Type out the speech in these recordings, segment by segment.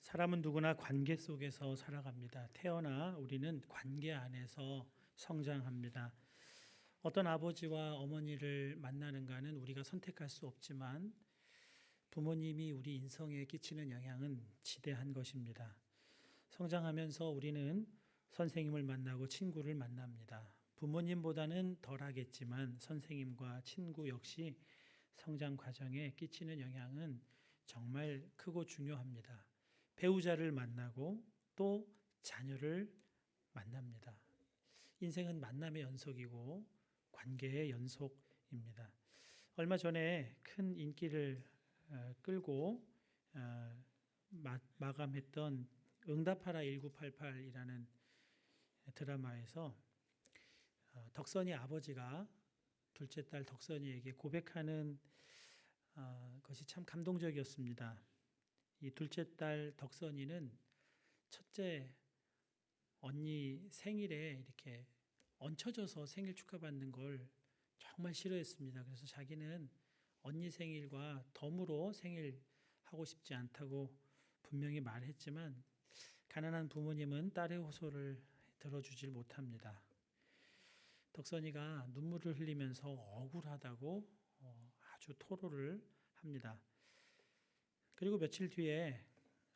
사람은 누구나 관계 속에서 살아갑니다. 태어나 우리는 관계 안에서 성장합니다. 어떤 아버지와 어머니를 만나는가는 우리가 선택할 수 없지만 부모님이 우리 인성에 끼치는 영향은 지대한 것입니다. 성장하면서 우리는 선생님을 만나고 친구를 만납니다. 부모님보다는 덜하겠지만 선생님과 친구 역시 성장 과정에 끼치는 영향은 정말 크고 중요합니다. 배우자를 만나고 또 자녀를 만납니다. 인생은 만남의 연속이고 관계의 연속입니다. 얼마 전에 큰 인기를 끌고 마감했던 응답하라 1988이라는 드라마에서 덕선이 아버지가 둘째 딸 덕선이에게 고백하는 것이 참 감동적이었습니다. 이 둘째 딸 덕선이는 첫째 언니 생일에 이렇게 얹혀져서 생일 축하받는 걸 정말 싫어했습니다. 그래서 자기는 언니 생일과 덤으로 생일 하고 싶지 않다고 분명히 말했지만 가난한 부모님은 딸의 호소를 들어주질 못합니다. 덕선이가 눈물을 흘리면서 억울하다고 아주 토로를 합니다. 그리고 며칠 뒤에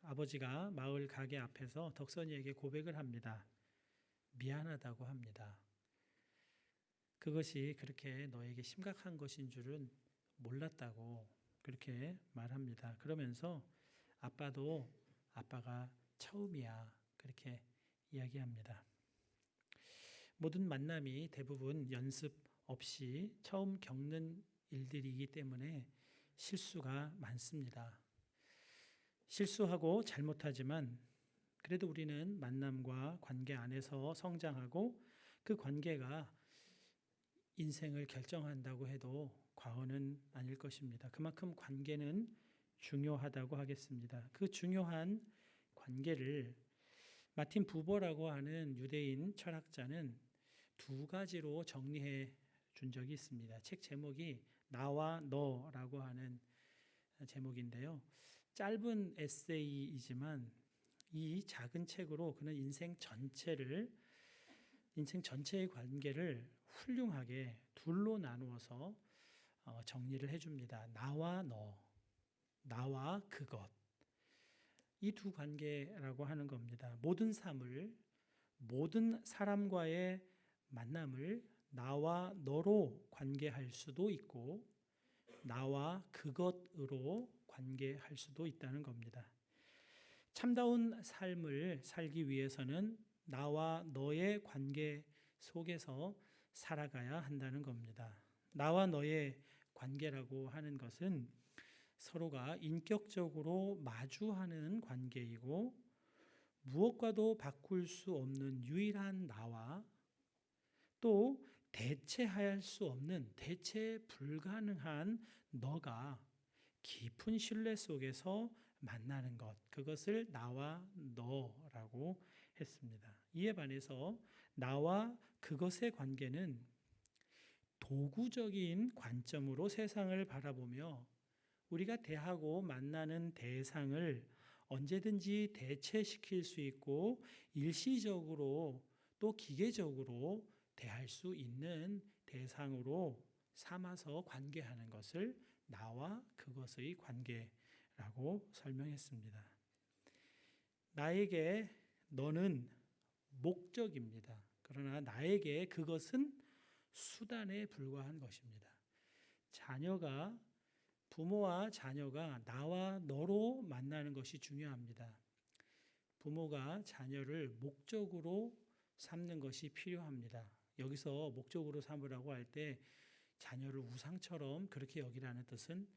아버지가 마을 가게 앞에서 덕선이에게 고백을 합니다. 미안하다고 합니다. 그것이 그렇게 너에게 심각한 것인 줄은 몰랐다고 그렇게 말합니다. 그러면서 아빠도 아빠가 처음이야 그렇게 이야기합니다. 모든 만남이 대부분 연습 없이 처음 겪는 일들이기 때문에 실수가 많습니다. 실수하고 잘못하지만 그래도 우리는 만남과 관계 안에서 성장하고 그 관계가 인생을 결정한다고 해도 과언은 아닐 것입니다. 그만큼 관계는 중요하다고 하겠습니다. 그 중요한 관계를 마틴 부버라고 하는 유대인 철학자는 두 가지로 정리해 준 적이 있습니다. 책 제목이 나와 너라고 하는 제목인데요. 짧은 에세이이지만 이 작은 책으로 그는 인생 전체의 관계를 훌륭하게 둘로 나누어서 정리를 해줍니다. 나와 너, 나와 그것. 이 두 관계라고 하는 겁니다. 모든 사람과의 만남을 나와 너로 관계할 수도 있고 나와 그것으로 관계할 수도 있다는 겁니다. 참다운 삶을 살기 위해서는 나와 너의 관계 속에서 살아가야 한다는 겁니다. 나와 너의 관계라고 하는 것은 서로가 인격적으로 마주하는 관계이고 무엇과도 바꿀 수 없는 유일한 나와 또 대체할 수 없는 대체 불가능한 너가 깊은 신뢰 속에서 만나는 것, 그것을 나와 너라고 했습니다. 이에 반해서 나와 그것의 관계는 도구적인 관점으로 세상을 바라보며 우리가 대하고 만나는 대상을 언제든지 대체시킬 수 있고 일시적으로 또 기계적으로 대할 수 있는 대상으로 삼아서 관계하는 것을 나와 그것의 관계라고 설명했습니다. 나에게 너는 목적입니다. 그러나 나에게 그것은 수단에 불과한 것입니다. 부모와 자녀가 나와 너로 만나는 것이 중요합니다. 부모가 자녀를 목적으로 삼는 것이 필요합니다. 여기서 목적으로 삼으라고 할 때 자녀를 우상처럼 그렇게 여기라는 뜻은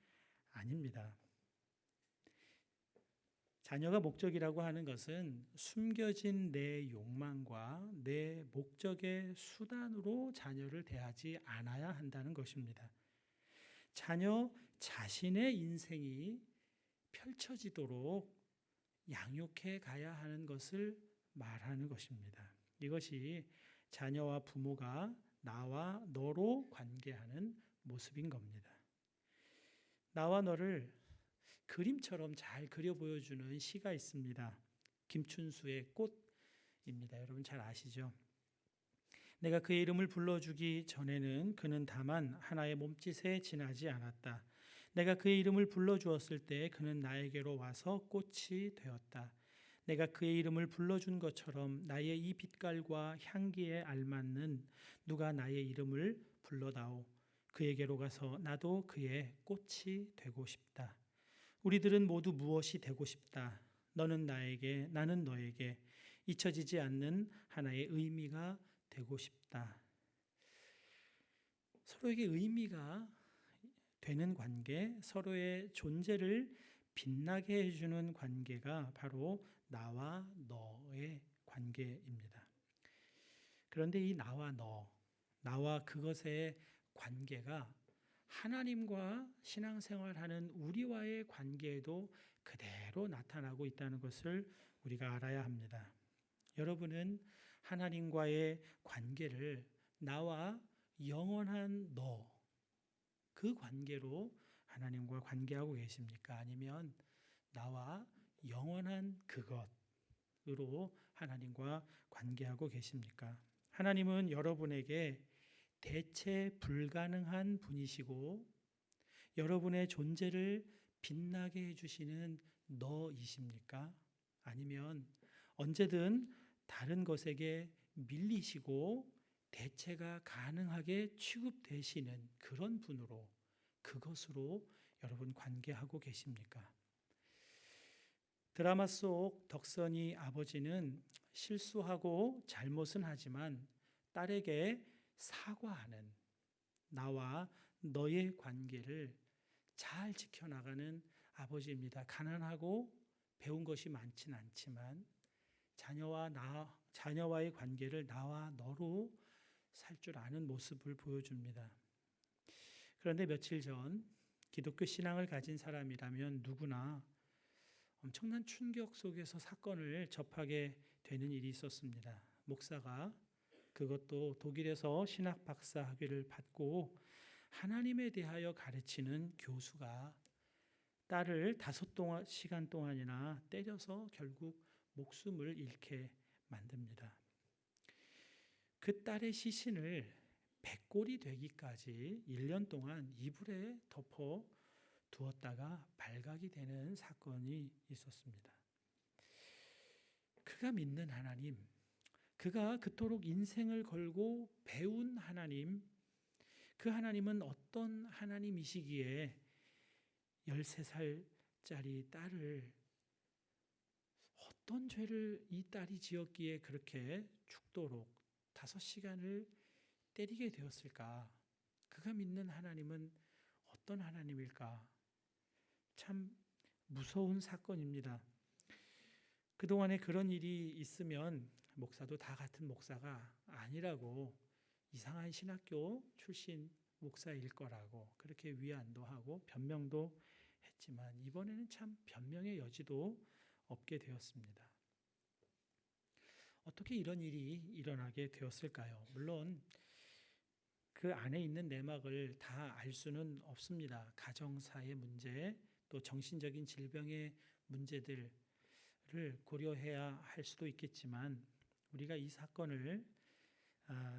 아닙니다. 자녀가 목적이라고 하는 것은 숨겨진 내 욕망과 내 목적의 수단으로 자녀를 대하지 않아야 한다는 것입니다. 자녀 자신의 인생이 펼쳐지도록 양육해 가야 하는 것을 말하는 것입니다. 이것이 자녀와 부모가 나와 너로 관계하는 모습인 겁니다. 나와 너를 그림처럼 잘 그려 보여주는 시가 있습니다. 김춘수의 꽃입니다. 여러분 잘 아시죠? 내가 그의 이름을 불러주기 전에는 그는 다만 하나의 몸짓에 지나지 않았다. 내가 그의 이름을 불러주었을 때 그는 나에게로 와서 꽃이 되었다. 내가 그의 이름을 불러준 것처럼 나의 이 빛깔과 향기에 알맞는 누가 나의 이름을 불러다오. 그에게로 가서 나도 그의 꽃이 되고 싶다. 우리들은 모두 무엇이 되고 싶다. 너는 나에게, 나는 너에게 잊혀지지 않는 하나의 의미가 되고 싶다. 서로에게 의미가 되는 관계, 서로의 존재를 빛나게 해주는 관계가 바로 나와 너의 관계입니다. 그런데 이 나와 너, 나와 그것의 관계가 하나님과 신앙생활하는 우리와의 관계에도 그대로 나타나고 있다는 것을 우리가 알아야 합니다. 여러분은 하나님과의 관계를 나와 영원한 너, 그 관계로 하나님과 관계하고 계십니까? 아니면 나와 영원한 그것으로 하나님과 관계하고 계십니까? 하나님은 여러분에게 대체 불가능한 분이시고 여러분의 존재를 빛나게 해주시는 너이십니까? 아니면 언제든 다른 것에게 밀리시고 대체가 가능하게 취급되시는 그런 분으로, 그것으로 여러분 관계하고 계십니까? 드라마 속 덕선이 아버지는 실수하고 잘못은 하지만 딸에게 사과하는, 나와 너의 관계를 잘 지켜나가는 아버지입니다. 가난하고 배운 것이 많진 않지만 자녀와의 관계를 나와 너로 살 줄 아는 모습을 보여줍니다. 그런데 며칠 전 기독교 신앙을 가진 사람이라면 누구나 엄청난 충격 속에서 사건을 접하게 되는 일이 있었습니다. 목사가, 그것도 독일에서 신학 박사 학위를 받고 하나님에 대하여 가르치는 교수가 딸을 5시간 동안이나 때려서 결국 목숨을 잃게 만듭니다. 그 딸의 시신을 백골이 되기까지 1년 동안 이불에 덮어 두었다가 발각이 되는 사건이 있었습니다. 그가 믿는 하나님, 그가 그토록 인생을 걸고 배운 하나님, 그 하나님은 어떤 하나님이시기에 13살짜리 딸을, 어떤 죄를 이 딸이 지었기에 그렇게 죽도록 5시간을 때리게 되었을까? 그가 믿는 하나님은 어떤 하나님일까? 참 무서운 사건입니다. 그동안에 그런 일이 있으면 목사도 다 같은 목사가 아니라고, 이상한 신학교 출신 목사일 거라고 그렇게 위안도 하고 변명도 했지만 이번에는 참 변명의 여지도 없게 되었습니다. 어떻게 이런 일이 일어나게 되었을까요? 물론 그 안에 있는 내막을 다 알 수는 없습니다. 가정사의 문제, 또 정신적인 질병의 문제들을 고려해야 할 수도 있겠지만 우리가 이 사건을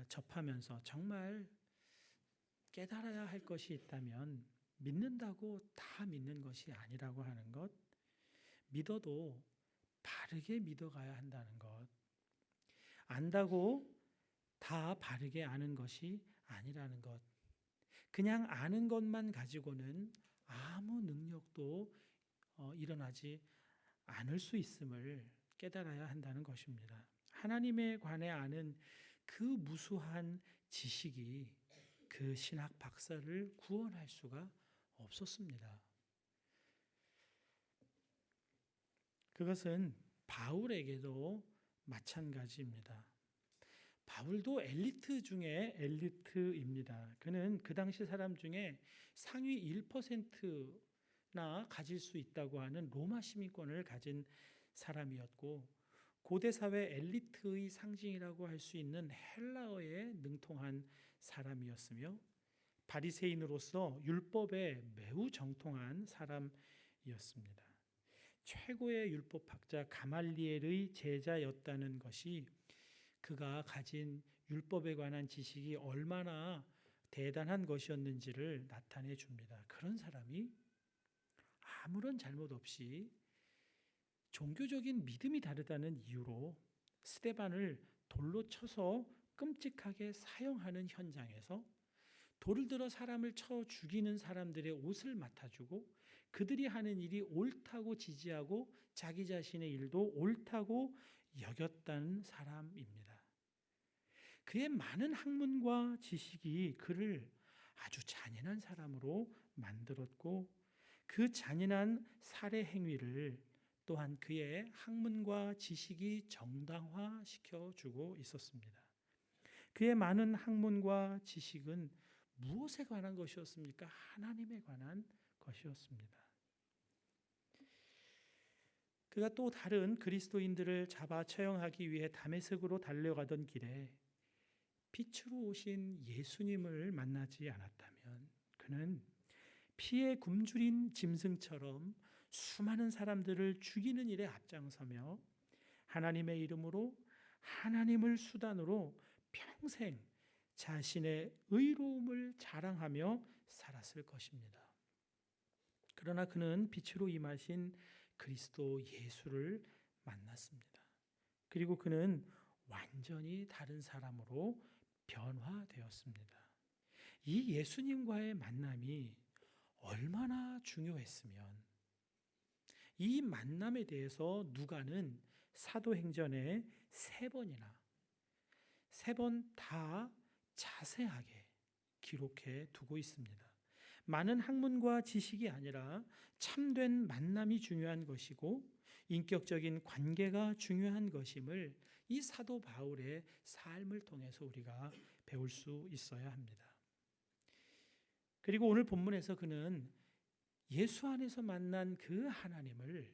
접하면서 정말 깨달아야 할 것이 있다면 믿는다고 다 믿는 것이 아니라고 하는 것, 믿어도 바르게 믿어가야 한다는 것, 안다고 다 바르게 아는 것이 아니라는 것, 그냥 아는 것만 가지고는 아무 능력도 일어나지 않을 수 있음을 깨달아야 한다는 것입니다. 하나님에 관해 아는 그 무수한 지식이 그 신학 박사를 구원할 수가 없었습니다. 그것은 바울에게도 마찬가지입니다. 바울도 엘리트 중에 엘리트입니다. 그는 그 당시 사람 중에 상위 1%나 가질 수 있다고 하는 로마 시민권을 가진 사람이었고, 고대 사회 엘리트의 상징이라고 할 수 있는 헬라어에 능통한 사람이었으며 바리새인으로서 율법에 매우 정통한 사람이었습니다. 최고의 율법학자 가말리엘의 제자였다는 것이 그가 가진 율법에 관한 지식이 얼마나 대단한 것이었는지를 나타내 줍니다. 그런 사람이 아무런 잘못 없이 종교적인 믿음이 다르다는 이유로 스데반을 돌로 쳐서 끔찍하게 사형하는 현장에서 돌을 들어 사람을 쳐 죽이는 사람들의 옷을 맡아주고 그들이 하는 일이 옳다고 지지하고 자기 자신의 일도 옳다고 여겼다는 사람입니다. 그의 많은 학문과 지식이 그를 아주 잔인한 사람으로 만들었고 그 잔인한 살해 행위를 또한 그의 학문과 지식이 정당화시켜주고 있었습니다. 그의 많은 학문과 지식은 무엇에 관한 것이었습니까? 하나님에 관한 것이었습니다. 그가 또 다른 그리스도인들을 잡아 처형하기 위해 다메섹으로 달려가던 길에 빛으로 오신 예수님을 만나지 않았다면 그는 피에 굶주린 짐승처럼 수많은 사람들을 죽이는 일에 앞장서며 하나님의 이름으로 하나님을 수단으로 평생 자신의 의로움을 자랑하며 살았을 것입니다. 그러나 그는 빛으로 임하신 그리스도 예수를 만났습니다. 그리고 그는 완전히 다른 사람으로 변화되었습니다. 이 예수님과의 만남이 얼마나 중요했으면 이 만남에 대해서 누가는 사도행전에 3번 다 자세하게 기록해 두고 있습니다. 많은 학문과 지식이 아니라 참된 만남이 중요한 것이고 인격적인 관계가 중요한 것임을 이 사도 바울의 삶을 통해서 우리가 배울 수 있어야 합니다. 그리고 오늘 본문에서 그는 예수 안에서 만난 그 하나님을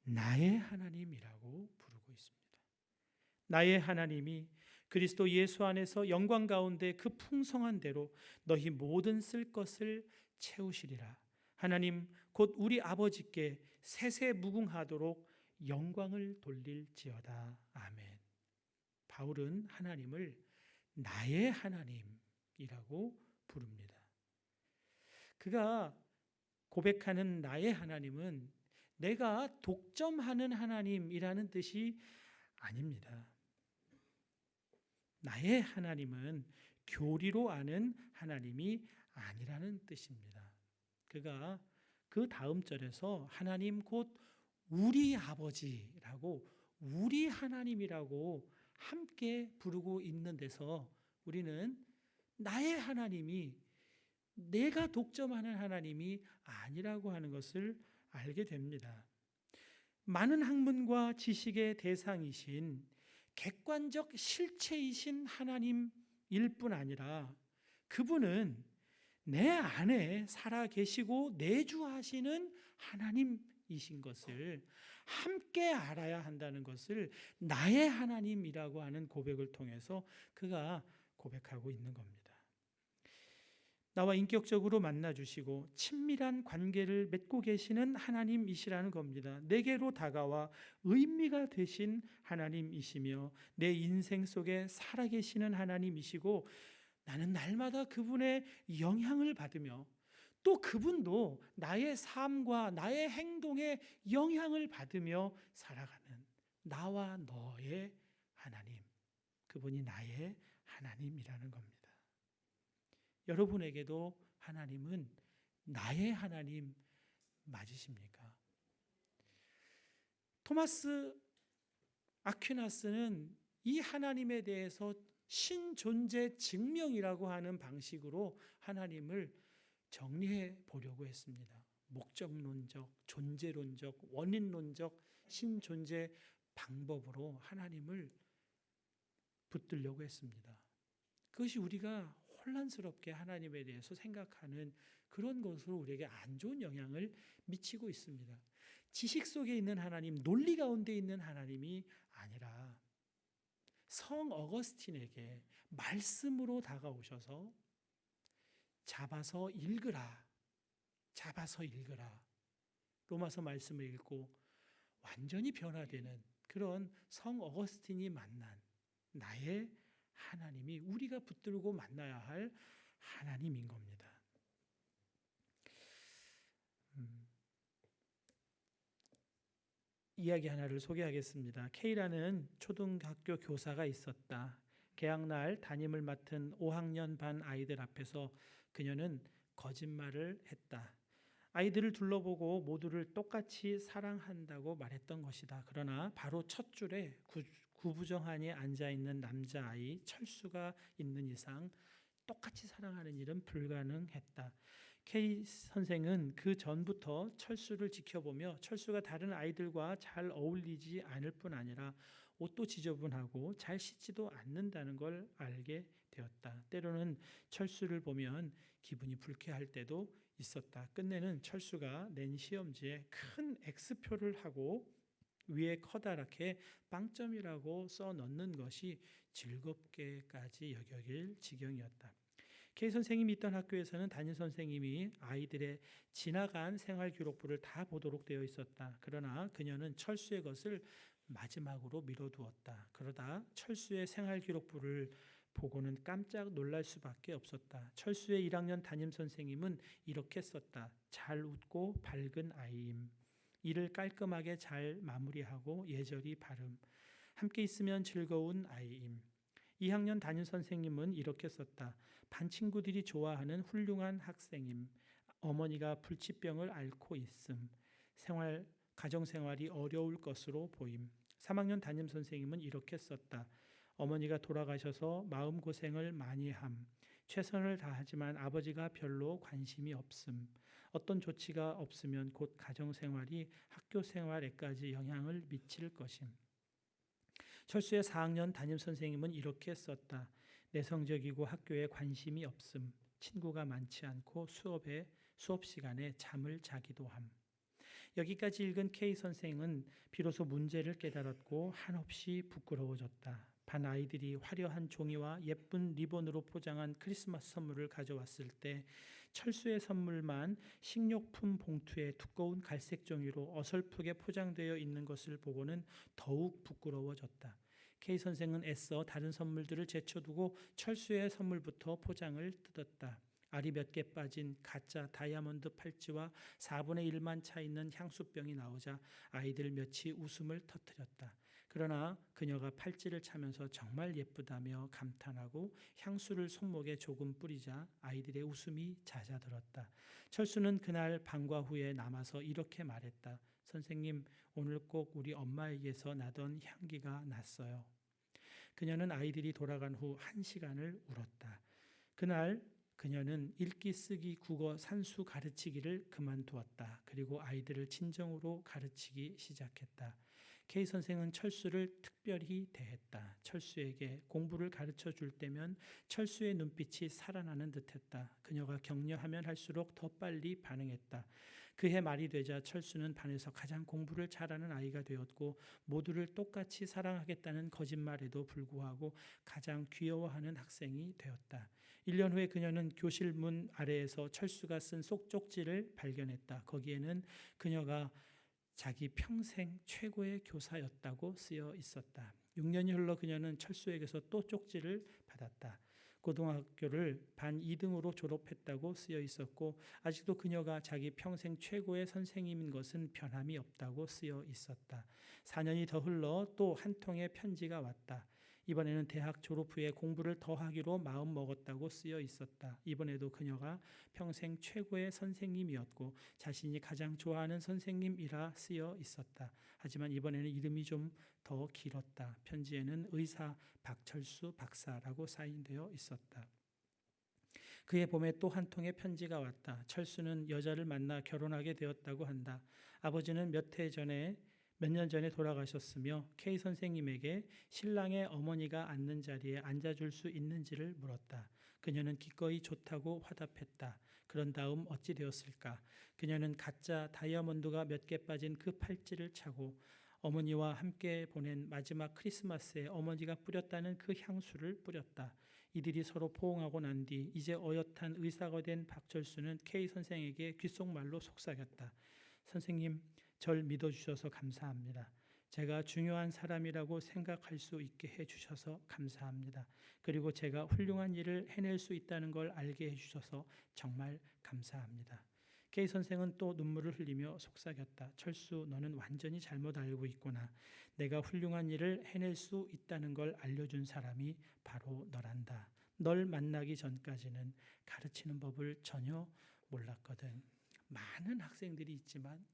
나의 하나님이라고 부르고 있습니다. 나의 하나님이 그리스도 예수 안에서 영광 가운데 그 풍성한 대로 너희 모든 쓸 것을 채우시리라. 하나님 곧 우리 아버지께 세세무궁하도록 영광을 돌릴지어다. 아멘. 바울은 하나님을 나의 하나님이라고 부릅니다. 그가 고백하는 나의 하나님은 내가 독점하는 하나님이라는 뜻이 아닙니다. 나의 하나님은 교리로 아는 하나님이 아니라는 뜻입니다. 그가 그 다음 절에서 하나님 곧 우리 아버지라고 우리 하나님이라고 함께 부르고 있는 데서 우리는 나의 하나님이 내가 독점하는 하나님이 아니라고 하는 것을 알게 됩니다. 많은 학문과 지식의 대상이신 객관적 실체이신 하나님일 뿐 아니라 그분은 내 안에 살아 계시고 내주하시는 하나님이신 것을 함께 알아야 한다는 것을 나의 하나님이라고 하는 고백을 통해서 그가 고백하고 있는 겁니다. 나와 인격적으로 만나주시고 친밀한 관계를 맺고 계시는 하나님이시라는 겁니다. 내게로 다가와 의미가 되신 하나님이시며 내 인생 속에 살아계시는 하나님이시고 나는 날마다 그분의 영향을 받으며 또 그분도 나의 삶과 나의 행동에 영향을 받으며 살아가는 나와 너의 하나님, 그분이 나의 하나님이라는 겁니다. 여러분에게도 하나님은 나의 하나님 맞으십니까? 토마스 아퀴나스는 이 하나님에 대해서 신존재 증명이라고 하는 방식으로 하나님을 정리해 보려고 했습니다. 목적론적, 존재론적, 원인론적 신존재 방법으로 하나님을 붙들려고 했습니다. 그것이 우리가 혼란스럽게 하나님에 대해서 생각하는 그런 것으로 우리에게 안 좋은 영향을 미치고 있습니다. 지식 속에 있는 하나님, 논리 가운데 있는 하나님이 아니라 성 어거스틴에게 말씀으로 다가오셔서 잡아서 읽으라. 로마서 말씀을 읽고 완전히 변화되는 그런 성 어거스틴이 만난 나의 하나님이 우리가 붙들고 만나야 할 하나님인 겁니다. 이야기 하나를 소개하겠습니다. K라는 초등학교 교사가 있었다. 개학날 담임을 맡은 5학년 반 아이들 앞에서 그녀는 거짓말을 했다. 아이들을 둘러보고 모두를 똑같이 사랑한다고 말했던 것이다. 그러나 바로 첫 줄에 구부정하니 앉아있는 남자아이 철수가 있는 이상 똑같이 사랑하는 일은 불가능했다. K 선생은 그 전부터 철수를 지켜보며 철수가 다른 아이들과 잘 어울리지 않을 뿐 아니라 옷도 지저분하고 잘 씻지도 않는다는 걸 알게 되었다. 때로는 철수를 보면 기분이 불쾌할 때도 있었다. 끝내는 철수가 낸 시험지에 큰 X표를 하고 위에 커다랗게 빵점이라고 써 넣는 것이 즐겁게까지 여겨질 지경이었다. K 선생님이 있던 학교에서는 담임 선생님이 아이들의 지나간 생활 기록부를 다 보도록 되어 있었다. 그러나 그녀는 철수의 것을 마지막으로 미뤄두었다. 그러다 철수의 생활 기록부를 보고는 깜짝 놀랄 수밖에 없었다. 철수의 1학년 담임 선생님은 이렇게 썼다. 잘 웃고 밝은 아이임. 일을 깔끔하게 잘 마무리하고 예절이 바름. 함께 있으면 즐거운 아이임. 2학년 담임 선생님은 이렇게 썼다. 반 친구들이 좋아하는 훌륭한 학생임. 어머니가 불치병을 앓고 있음. 가정생활이 어려울 것으로 보임. 3학년 담임 선생님은 이렇게 썼다. 어머니가 돌아가셔서 마음고생을 많이 함. 최선을 다하지만 아버지가 별로 관심이 없음. 어떤 조치가 없으면 곧 가정생활이 학교생활에까지 영향을 미칠 것임. 철수의 4학년 담임 선생님은 이렇게 썼다. 내성적이고 학교에 관심이 없음. 친구가 많지 않고 수업 시간에 잠을 자기도 함. 여기까지 읽은 K 선생은 비로소 문제를 깨달았고 한없이 부끄러워졌다. 반 아이들이 화려한 종이와 예쁜 리본으로 포장한 크리스마스 선물을 가져왔을 때 철수의 선물만 식료품 봉투에 두꺼운 갈색 종이로 어설프게 포장되어 있는 것을 보고는 더욱 부끄러워졌다. K 선생은 애써 다른 선물들을 제쳐두고 철수의 선물부터 포장을 뜯었다. 알이 몇 개 빠진 가짜 다이아몬드 팔찌와 4분의 1만 차 있는 향수병이 나오자 아이들 몇이 웃음을 터뜨렸다. 그러나 그녀가 팔찌를 차면서 정말 예쁘다며 감탄하고 향수를 손목에 조금 뿌리자 아이들의 웃음이 잦아들었다. 철수는 그날 방과 후에 남아서 이렇게 말했다. 선생님, 오늘 꼭 우리 엄마에게서 나던 향기가 났어요. 그녀는 아이들이 돌아간 후 1시간을 울었다. 그날 그녀는 읽기, 쓰기, 국어, 산수 가르치기를 그만두었다. 그리고 아이들을 진정으로 가르치기 시작했다. K 선생은 철수를 특별히 대했다. 철수에게 공부를 가르쳐 줄 때면 철수의 눈빛이 살아나는 듯했다. 그녀가 격려하면 할수록 더 빨리 반응했다. 그해 말이 되자 철수는 반에서 가장 공부를 잘하는 아이가 되었고 모두를 똑같이 사랑하겠다는 거짓말에도 불구하고 가장 귀여워하는 학생이 되었다. 1년 후에 그녀는 교실 문 아래에서 철수가 쓴 속쪽지를 발견했다. 거기에는 그녀가 자기 평생 최고의 교사였다고 쓰여 있었다. 6년이 흘러 그녀는 철수에게서 또 쪽지를 받았다. 고등학교를 반 2등으로 졸업했다고 쓰여 있었고 아직도 그녀가 자기 평생 최고의 선생님인 것은 변함이 없다고 쓰여 있었다. 4년이 더 흘러 또 한 통의 편지가 왔다. 이번에는 대학 졸업 후에 공부를 더 하기로 마음 먹었다고 쓰여 있었다. 이번에도 그녀가 평생 최고의 선생님이었고 자신이 가장 좋아하는 선생님이라 쓰여 있었다. 하지만 이번에는 이름이 좀 더 길었다. 편지에는 의사 박철수 박사라고 사인되어 있었다. 그해 봄에 또 한 통의 편지가 왔다. 철수는 여자를 만나 결혼하게 되었다고 한다. 아버지는 몇 년 전에 돌아가셨으며 K 선생님에게 신랑의 어머니가 앉는 자리에 앉아줄 수 있는지를 물었다. 그녀는 기꺼이 좋다고 화답했다. 그런 다음 어찌 되었을까? 그녀는 가짜 다이아몬드가 몇 개 빠진 그 팔찌를 차고 어머니와 함께 보낸 마지막 크리스마스에 어머니가 뿌렸다는 그 향수를 뿌렸다. 이들이 서로 포옹하고 난 뒤 이제 어엿한 의사가 된 박철수는 K 선생에게 귓속말로 속삭였다. 선생님, 절 믿어주셔서 감사합니다. 제가 중요한 사람이라고 생각할 수 있게 해주셔서 감사합니다. 그리고 제가 훌륭한 일을 해낼 수 있다는 걸 알게 해주셔서 정말 감사합니다. K 선생은 또 눈물을 흘리며 속삭였다. 철수, 너는 완전히 잘못 알고 있구나. 내가 훌륭한 일을 해낼 수 있다는 걸 알려준 사람이 바로 너란다. 널 만나기 전까지는 가르치는 법을 전혀 몰랐거든. 많은 학생들이 있지만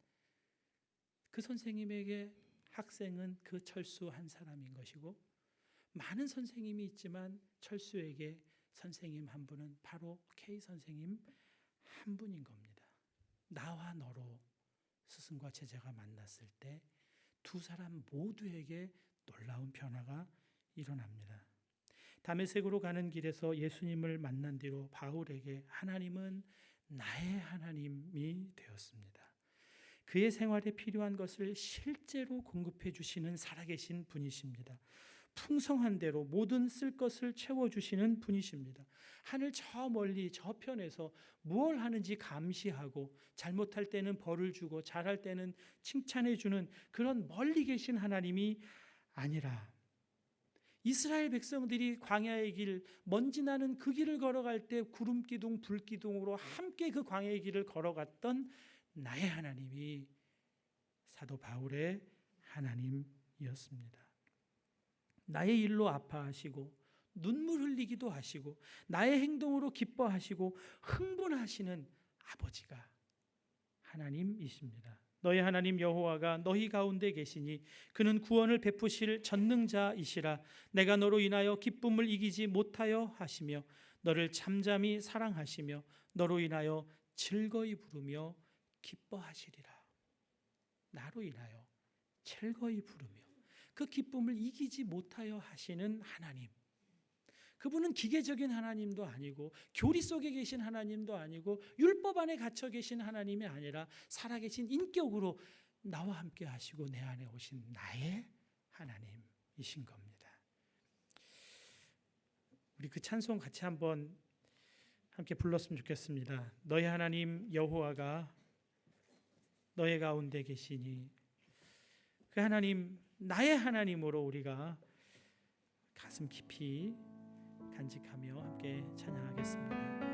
그 선생님에게 학생은 그 철수 한 사람인 것이고, 많은 선생님이 있지만 철수에게 선생님 한 분은 바로 K 선생님 한 분인 겁니다. 나와 너로 스승과 제자가 만났을 때 두 사람 모두에게 놀라운 변화가 일어납니다. 다메섹으로 가는 길에서 예수님을 만난 뒤로 바울에게 하나님은 나의 하나님이 되었습니다. 그의 생활에 필요한 것을 실제로 공급해 주시는 살아계신 분이십니다. 풍성한 대로 모든 쓸 것을 채워주시는 분이십니다. 하늘 저 멀리 저편에서 무엇을 하는지 감시하고, 잘못할 때는 벌을 주고 잘할 때는 칭찬해 주는 그런 멀리 계신 하나님이 아니라, 이스라엘 백성들이 광야의 길, 먼지 나는 그 길을 걸어갈 때 구름기둥 불기둥으로 함께 그 광야의 길을 걸어갔던 나의 하나님이 사도 바울의 하나님이었습니다. 나의 일로 아파하시고 눈물 흘리기도 하시고 나의 행동으로 기뻐하시고 흥분하시는 아버지가 하나님이십니다. 너희 하나님 여호와가 너희 가운데 계시니 그는 구원을 베푸실 전능자이시라. 내가 너로 인하여 기쁨을 이기지 못하여 하시며 너를 잠잠히 사랑하시며 너로 인하여 즐거이 부르며 기뻐하시리라. 나로 인하여 즐거이 부르며 그 기쁨을 이기지 못하여 하시는 하나님, 그분은 기계적인 하나님도 아니고 교리 속에 계신 하나님도 아니고 율법 안에 갇혀 계신 하나님이 아니라 살아계신 인격으로 나와 함께 하시고 내 안에 오신 나의 하나님이신 겁니다. 우리 그 찬송 같이 한번 함께 불렀으면 좋겠습니다. 너희 하나님 여호와가 너의 가운데 계시니, 그 하나님, 나의 하나님으로 우리가 가슴 깊이 간직하며 함께 찬양하겠습니다.